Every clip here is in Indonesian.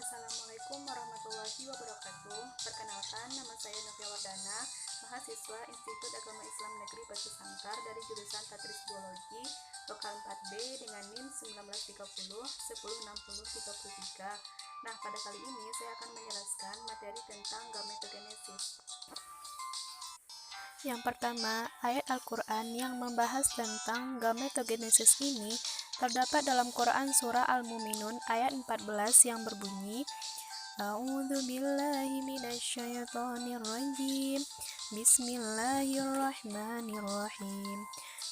Assalamualaikum warahmatullahi wabarakatuh. Perkenalkan, nama saya Novia Wardana, mahasiswa Institut Agama Islam Negeri Batu Sangkar dari jurusan Tadris Biologi, lokal 4B dengan NIM 1930 1060 33. Nah, pada kali ini saya akan menjelaskan materi tentang gametogenesis. Yang pertama, ayat Al-Quran yang membahas tentang gametogenesis ini terdapat dalam Quran Surah Al-Mu'minun ayat 14 yang berbunyi, A'udzu billahi minasyaitonir rajim. Bismillahirrahmanirrahim.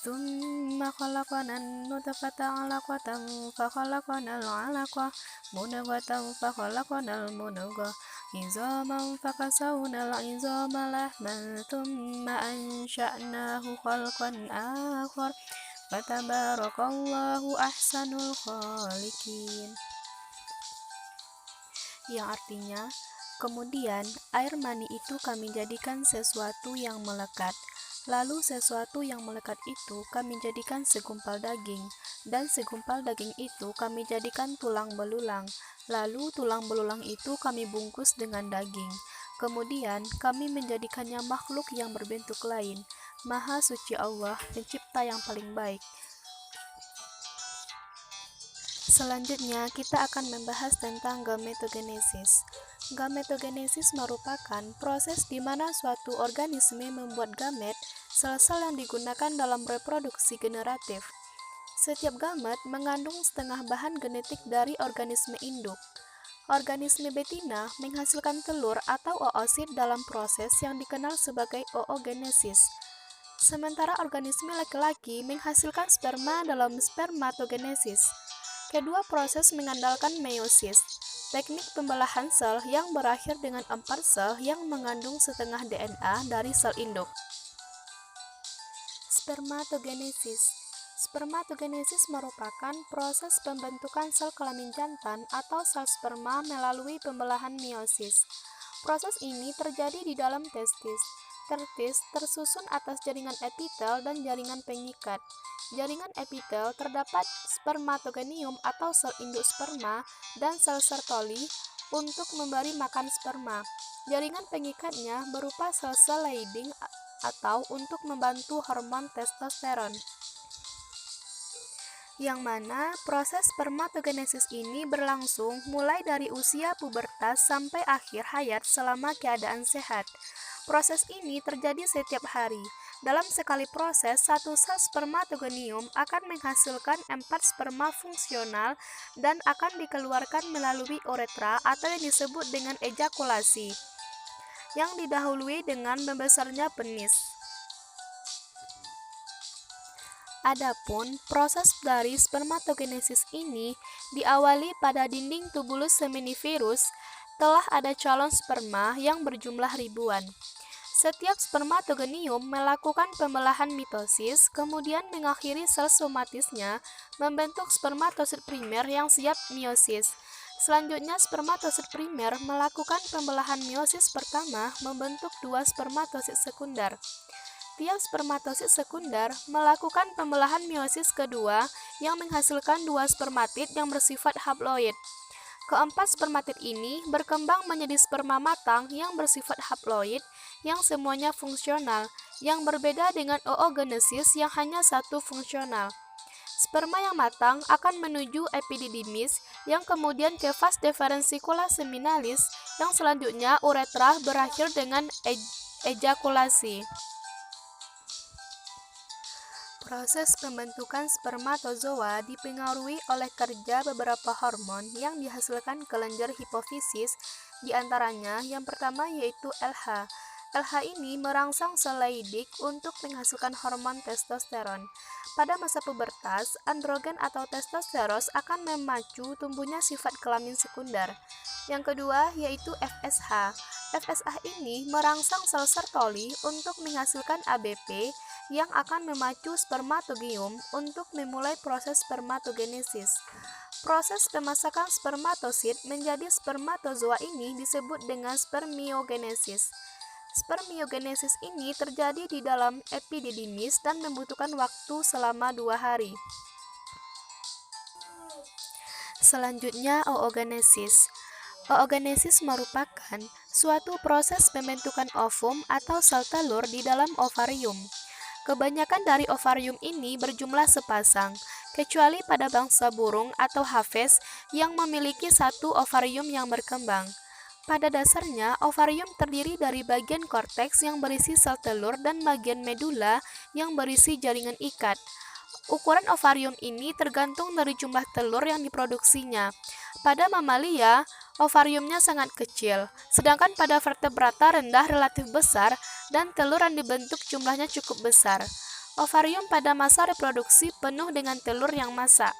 Tsumma khalaqanan nutfata 'alaqatan fa khalaqanal 'alaqah mudghatan fa khalaqanal mudghah izaman fa kasawnal izama lahman tsumma ansha'nahu khalqan akhar fatabarakallahu ahsanul khaliqin. Yang artinya, kemudian air mani itu kami jadikan sesuatu yang melekat. Lalu sesuatu yang melekat itu kami jadikan segumpal daging, dan segumpal daging itu kami jadikan tulang belulang. Lalu tulang belulang itu kami bungkus dengan daging. Kemudian kami menjadikannya makhluk yang berbentuk lain. Maha suci Allah, pencipta yang paling baik. Selanjutnya, kita akan membahas tentang gametogenesis. Gametogenesis merupakan proses di mana suatu organisme membuat gamet, sel-sel yang digunakan dalam reproduksi generatif. Setiap gamet mengandung setengah bahan genetik dari organisme induk. Organisme betina menghasilkan telur atau oosit dalam proses yang dikenal sebagai oogenesis. Sementara organisme laki-laki menghasilkan sperma dalam spermatogenesis. Kedua proses mengandalkan meiosis, teknik pembelahan sel yang berakhir dengan 4 sel yang mengandung setengah DNA dari sel induk. Spermatogenesis. Spermatogenesis merupakan proses pembentukan sel kelamin jantan atau sel sperma melalui pembelahan meiosis. Proses ini terjadi di dalam testis. Testis tersusun atas jaringan epitel dan jaringan pengikat. Jaringan epitel terdapat spermatogonium atau sel induk sperma dan sel Sertoli untuk memberi makan sperma. Jaringan pengikatnya berupa sel-sel Leydig atau untuk membantu hormon testosteron. Yang mana proses spermatogenesis ini berlangsung mulai dari usia pubertas sampai akhir hayat selama keadaan sehat. Proses ini terjadi setiap hari. Dalam sekali proses, satu sel spermatogonium akan menghasilkan 4 sperma fungsional dan akan dikeluarkan melalui uretra atau yang disebut dengan ejakulasi, yang didahului dengan membesarnya penis. Adapun proses dari spermatogenesis ini diawali pada dinding tubulus seminiferus, telah ada calon sperma yang berjumlah ribuan. Setiap spermatogonium melakukan pembelahan mitosis, kemudian mengakhiri sel somatisnya membentuk spermatosit primer yang siap meiosis. Selanjutnya, spermatosit primer melakukan pembelahan meiosis pertama membentuk 2 spermatosit sekunder. Tiap spermatosit sekunder melakukan pembelahan meiosis kedua yang menghasilkan 2 spermatid yang bersifat haploid. Keempat spermatid ini berkembang menjadi sperma matang yang bersifat haploid yang semuanya fungsional, yang berbeda dengan oogenesis yang hanya satu fungsional. Sperma yang matang akan menuju epididymis yang kemudian ke vas deferensicula seminalis yang selanjutnya uretra berakhir dengan ejakulasi. Proses pembentukan spermatozoa dipengaruhi oleh kerja beberapa hormon yang dihasilkan kelenjar hipofisis, diantaranya yang pertama yaitu LH. LH ini merangsang sel Leydig untuk menghasilkan hormon testosteron. Pada masa pubertas, androgen atau testosteron akan memacu tumbuhnya sifat kelamin sekunder. Yang kedua yaitu FSH. FSH ini merangsang sel Sertoli untuk menghasilkan ABP yang akan memacu spermatogium untuk memulai proses spermatogenesis. Proses pemasakan spermatosit menjadi spermatozoa ini disebut dengan spermiogenesis. Spermiogenesis ini terjadi di dalam epididymis dan membutuhkan waktu selama 2 hari. Selanjutnya, oogenesis. Oogenesis merupakan suatu proses pembentukan ovum atau sel telur di dalam ovarium. Kebanyakan dari ovarium ini berjumlah sepasang, kecuali pada bangsa burung atau Haves yang memiliki satu ovarium yang berkembang. Pada dasarnya, ovarium terdiri dari bagian korteks yang berisi sel telur dan bagian medula yang berisi jaringan ikat. Ukuran ovarium ini tergantung dari jumlah telur yang diproduksinya. Pada mamalia, ovariumnya sangat kecil, sedangkan pada vertebrata rendah relatif besar dan telur yang dibentuk jumlahnya cukup besar. Ovarium pada masa reproduksi penuh dengan telur yang masak.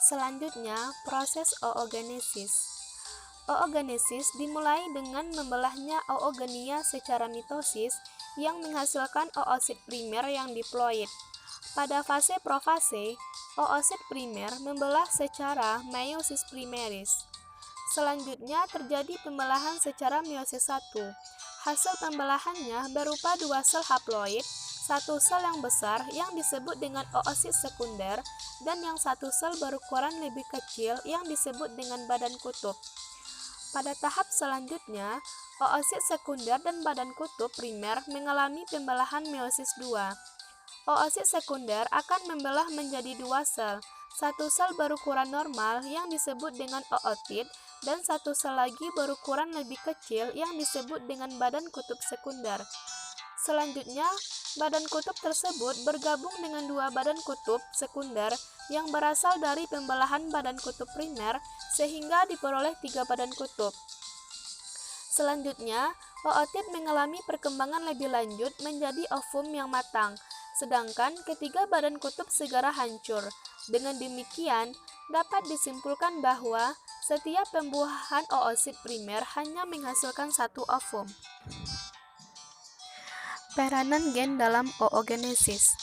Selanjutnya, proses oogenesis. Oogenesis dimulai dengan membelahnya oogenia secara mitosis yang menghasilkan oosit primer yang diploid. Pada fase profase, oosit primer membelah secara meiosis primeris. Selanjutnya terjadi pembelahan secara meiosis 1. Hasil pembelahannya berupa dua sel haploid, satu sel yang besar yang disebut dengan oosit sekunder dan yang satu sel berukuran lebih kecil yang disebut dengan badan kutub. Pada tahap selanjutnya, oosit sekunder dan badan kutub primer mengalami pembelahan meiosis 2. Oosit sekunder akan membelah menjadi dua sel, satu sel berukuran normal yang disebut dengan ootit dan satu sel lagi berukuran lebih kecil yang disebut dengan badan kutub sekunder. Selanjutnya, badan kutub tersebut bergabung dengan dua badan kutub sekunder yang berasal dari pembelahan badan kutub primer sehingga diperoleh tiga badan kutub. Selanjutnya, ootit mengalami perkembangan lebih lanjut menjadi ovum yang matang, sedangkan ketiga badan kutub segera hancur. Dengan demikian, dapat disimpulkan bahwa setiap pembuahan oosit primer hanya menghasilkan satu ovum. Peranan gen dalam oogenesis.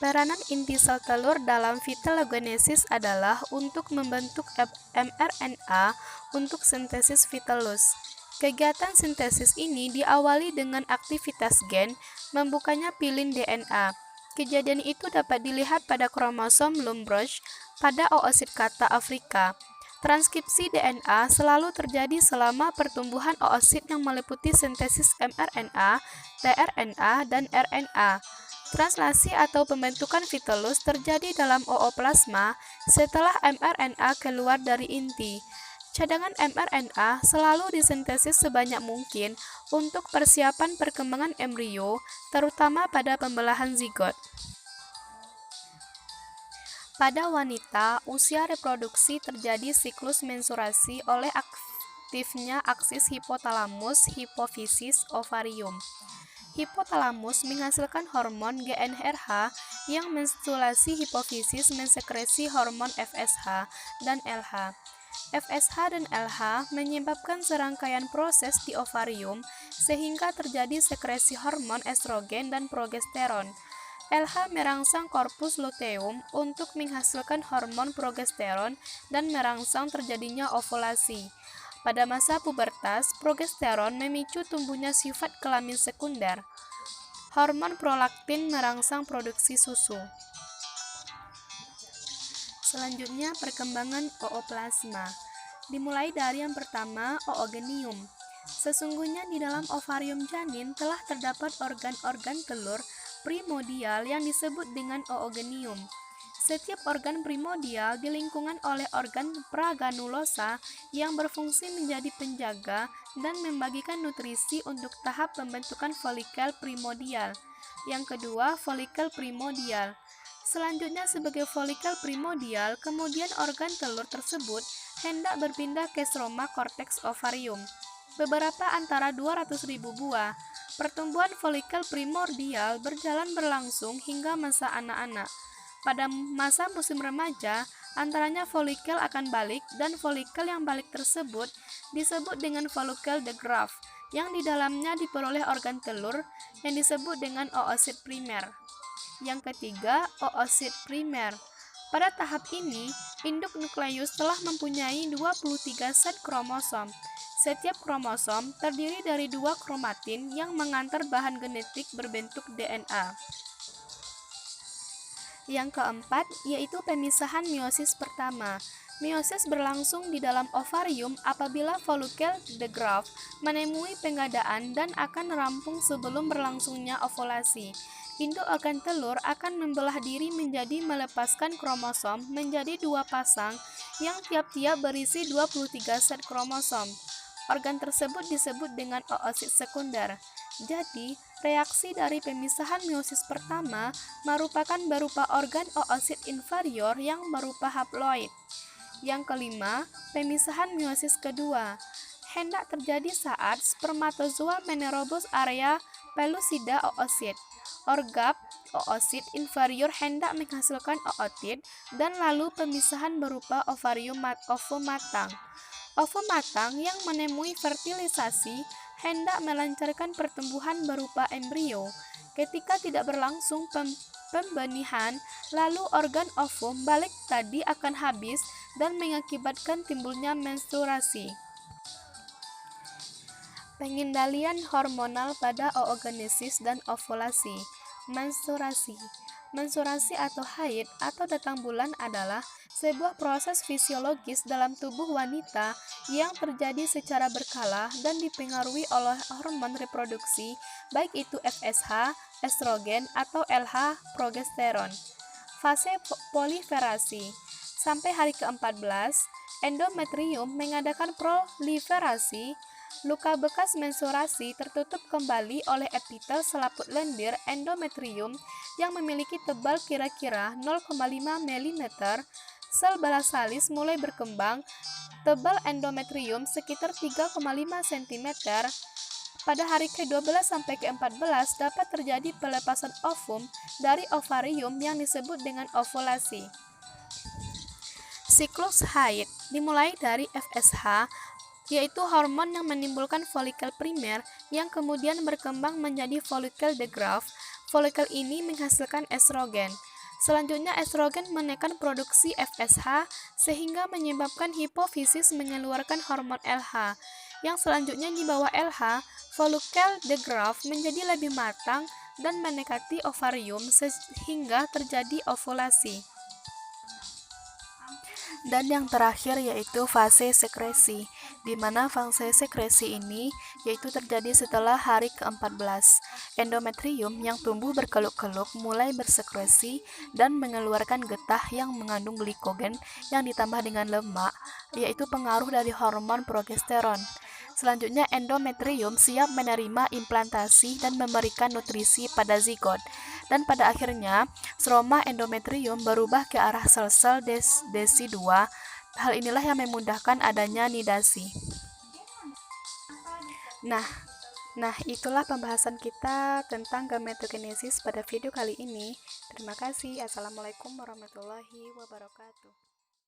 Peranan inti sel telur dalam vitalogenesis adalah untuk membentuk mRNA untuk sintesis vitellus. Kegiatan sintesis ini diawali dengan aktivitas gen membukanya pilin DNA. Kejadian itu dapat dilihat pada kromosom Lumbroch pada oosit kata Afrika. Transkripsi DNA selalu terjadi selama pertumbuhan oosit yang meliputi sintesis mRNA, tRNA, dan RNA. Translasi atau pembentukan vitellus terjadi dalam ooplasma setelah mRNA keluar dari inti. Cadangan mRNA selalu disintesis sebanyak mungkin untuk persiapan perkembangan embrio, terutama pada pembelahan zigot. Pada wanita, usia reproduksi terjadi siklus menstruasi oleh aktifnya aksis hipotalamus, hipofisis, ovarium. Hipotalamus menghasilkan hormon GnRH yang menstimulasi hipofisis mensekresi hormon FSH dan LH. FSH dan LH menyebabkan serangkaian proses di ovarium sehingga terjadi sekresi hormon estrogen dan progesteron. LH merangsang korpus luteum untuk menghasilkan hormon progesteron dan merangsang terjadinya ovulasi. Pada masa pubertas, progesteron memicu tumbuhnya sifat kelamin sekunder. Hormon prolaktin merangsang produksi susu. Selanjutnya, perkembangan ooplasma. Dimulai dari yang pertama, oogenium. Sesungguhnya di dalam ovarium janin telah terdapat organ-organ telur primordial yang disebut dengan oogenium. Setiap organ primordial dilingkungan oleh organ praganulosa yang berfungsi menjadi penjaga dan membagikan nutrisi untuk tahap pembentukan folikel primordial. Yang kedua, folikel primordial. Selanjutnya sebagai folikel primordial, kemudian organ telur tersebut hendak berpindah ke stroma korteks ovarium. Beberapa antara 200.000 buah. Pertumbuhan folikel primordial berlangsung hingga masa anak-anak. Pada masa musim remaja, antaranya folikel akan balik dan folikel yang balik tersebut disebut dengan folikel de Graaff yang di dalamnya diperoleh organ telur yang disebut dengan oosit primer. Yang ketiga, oosit primer. Pada tahap ini, induk nukleus telah mempunyai 23 set kromosom. Setiap kromosom terdiri dari 2 kromatin yang mengantar bahan genetik berbentuk DNA. Yang keempat, yaitu pemisahan meiosis pertama. Meiosis berlangsung di dalam ovarium apabila folikel the graft menemui pengadaan dan akan rampung sebelum berlangsungnya ovulasi. Induk organ telur akan membelah diri menjadi melepaskan kromosom menjadi 2 pasang yang tiap-tiap berisi 23 set kromosom. Organ tersebut disebut dengan oosit sekunder. Jadi, reaksi dari pemisahan meiosis pertama merupakan berupa organ oosit inferior yang berupa haploid. Yang kelima, pemisahan meiosis kedua hendak terjadi saat spermatozoa menerobos area pellucida oosit. Organ oosit inferior hendak menghasilkan ootit dan lalu pemisahan berupa ovum matang. Ovum matang yang menemui fertilisasi hendak melancarkan pertumbuhan berupa embrio. Ketika tidak berlangsung pembenihan, lalu organ ovum balik tadi akan habis dan mengakibatkan timbulnya menstruasi. Pengendalian hormonal pada oogenesis dan ovulasi. Menstruasi. Menstruasi atau haid atau datang bulan adalah sebuah proses fisiologis dalam tubuh wanita yang terjadi secara berkala dan dipengaruhi oleh hormon reproduksi, baik itu FSH, estrogen, atau LH, progesteron. Fase proliferasi. Sampai hari ke-14, endometrium mengadakan proliferasi. Luka bekas menstruasi tertutup kembali oleh epitel selaput lendir endometrium yang memiliki tebal kira-kira 0,5 mm. Sel basalis mulai berkembang. Tebal endometrium sekitar 3,5 cm. Pada hari ke-12 sampai ke-14 dapat terjadi pelepasan ovum dari ovarium yang disebut dengan ovulasi. Siklus haid dimulai dari FSH, yaitu hormon yang menimbulkan folikel primer yang kemudian berkembang menjadi folikel the graft. Folikel ini menghasilkan estrogen. Selanjutnya estrogen menekan produksi FSH sehingga menyebabkan hipofisis mengeluarkan hormon LH. Yang selanjutnya di bawah LH, folikel the graft menjadi lebih matang dan mendekati ovarium sehingga terjadi ovulasi. Dan yang terakhir yaitu fase sekresi, di mana fase sekresi ini yaitu terjadi setelah hari ke-14. Endometrium yang tumbuh berkeluk-keluk mulai bersekresi dan mengeluarkan getah yang mengandung glikogen yang ditambah dengan lemak, yaitu pengaruh dari hormon progesteron. Selanjutnya endometrium siap menerima implantasi dan memberikan nutrisi pada zigot. Dan pada akhirnya, stroma endometrium berubah ke arah sel-sel desi2. Hal inilah yang memudahkan adanya nidasi. Nah, itulah pembahasan kita tentang gametogenesis pada video kali ini. Terima kasih. Assalamualaikum warahmatullahi wabarakatuh.